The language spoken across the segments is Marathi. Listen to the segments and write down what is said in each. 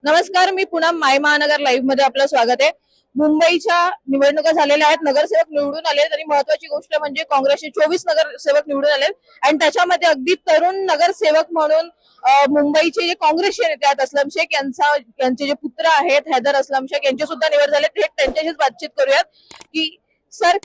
नमस्कार, मी पुन्हा माय महानगर लाईव्ह मध्ये आपलं स्वागत आहे. मुंबईच्या निवडणुका झालेल्या आहेत, नगरसेवक निवडून आले आणि महत्वाची गोष्ट म्हणजे काँग्रेसचे 24 नगरसेवक निवडून आले आणि त्याच्यामध्ये अगदी तरुण नगरसेवक म्हणून मुंबईचे जे काँग्रेसचे नेते आहेत असलम शेख यांचे जे पुत्र आहेत हैदर असलम शेख यांची सुद्धा निवड झाली. थेट त्यांच्याशीच बातचीत करूयात की सर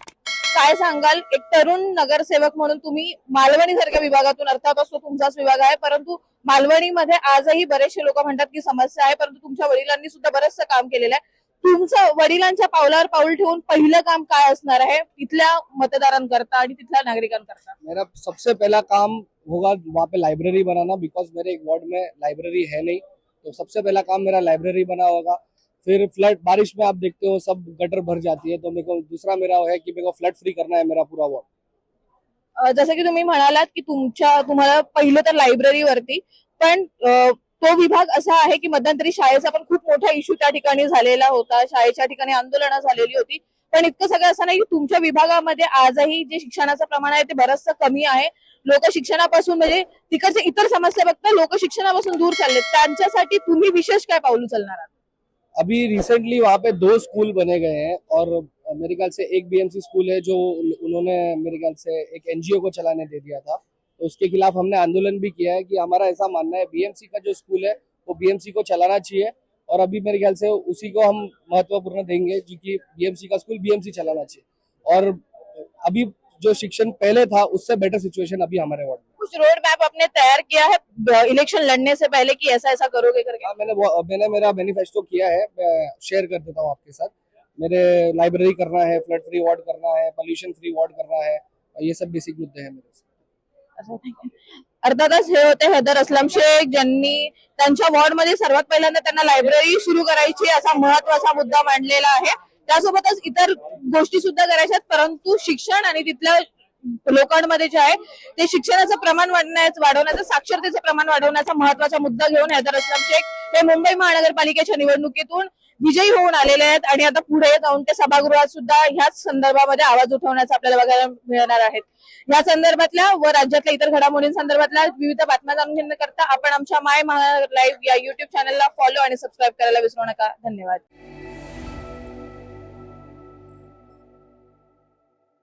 काय सांगाल, एक तरुण नगरसेवक म्हणून तुम्ही मालवणी सारख्या विभागातून, अर्थात तो तुमचाच विभाग आहे, परंतु मालवणीमध्ये आजही बरेचसे लोक म्हणतात की समस्या आहे, परंतु तुमच्या वडिलांनी सुद्धा बरंचसं काम केलेलं आहे. तुमचं वडिलांच्या पावलावर पाऊल ठेवून पहिलं काम काय असणार आहे तिथल्या मतदारांकरता आणि तिथल्या नागरिकांकरता? मेरा सबसे पहला काम होगा वहाँ पे लाइब्रेरी बनाना, बिकॉज मेरे एक वार्ड में लाइब्रेरी है नहीं, तो सबसे पहला काम मेरा लाइब्रेरी बना होगा। फिर फ्लड, बारिश में आप देखते हो सब गटर भर जाती है, तो मेरे को दूसरा मेरा है कि मेरे को फ्लड फ्री करना है मेरा पूरा वार्ड। जसं की तुम्ही म्हणालात की तुम्हाला पहिलं तर लायब्ररीवरती, पण तो विभाग असा आहे की मध्यंतरी शाळेचा पण खूप मोठा इश्यू त्या ठिकाणी झालेला होता, शाळेच्या ठिकाणी आंदोलनं झालेली होती. पण इतकं सगळं असं नाही की तुमच्या विभागामध्ये आजही जे शिक्षणाचं प्रमाण आहे ते बरंचसं कमी आहे. लोक शिक्षणापासून म्हणजे तिकडच्या इतर समस्या बघता लोक शिक्षणापासून दूर चाललेत, त्यांच्यासाठी तुम्ही विशेष काय पाऊल उचलणार आहात? अभी रिसेंटली वहाँ पे 2 स्कूल बने गए हैं और मेरे ख्याल से एक बीएमसी स्कूल है जो उन्होंने मेरे ख्याल से एक एनजीओ को चलाने दे दिया था, तो उसके खिलाफ हमने आंदोलन भी किया है कि हमारा ऐसा मानना है बीएमसी का जो स्कूल है वो बीएमसी को चलाना चाहिए, और अभी मेरे ख्याल से उसी को हम महत्वपूर्ण देंगे जो कि बीएमसी का स्कूल बीएमसी चलाना चाहिए। और अभी जो शिक्षण पहले था उससे बेटर सिचुएशन अभी हमारे वार्ड में। कुछ रोड मैप आपने तैयार किया है इलेक्शन लड़ने से पहले कि ऐसा ऐसा करोगे करके? हाँ, मैंने मेरा मैनिफेस्टो किया है, मैं शेयर कर देता हूँ आपके साथ। मेरे लाइब्रेरी करना है, फ्लड फ्री वार्ड करना है, पोल्यूशन फ्री वार्ड करना है, ये सब बेसिक मुद्दे हैं मेरे से। अर्थातच हे होते हैदर असलम शेख, ज्यांनी त्यांच्या वॉर्ड मध्ये सर्वात पहिल्यांदा त्यांना लायब्ररी सुरू करायची असा महत्वाचा मुद्दा मांडलेला आहे. त्यासोबतच इतर गोष्टी सुद्धा करायच्यात, परंतु शिक्षण आणि तिथल्या लोकांमध्ये जे आहे ते शिक्षणाचं प्रमाण वाढवण्याचं, साक्षरतेचं प्रमाण वाढवण्याचा महत्वाचा मुद्दा घेऊन हैदर असलम शेख हे मुंबई महानगरपालिकेच्या निवडणुकीतून विजयी होऊन आलेले आहेत आणि आता पुढे जाऊन ते सभागृहात सुद्धा ह्याच संदर्भामध्ये आवाज उठवण्याचं आपल्याला बघायला मिळणार आहेत. या संदर्भातल्या व राज्यातल्या इतर घडामोडींसंदर्भातल्या विविध बातम्या जाणून घेण्याकरता आपण आमच्या माय महानगर लाईव्ह या युट्यूब चॅनलला फॉलो आणि सबस्क्राईब करायला विसरू नका. धन्यवाद.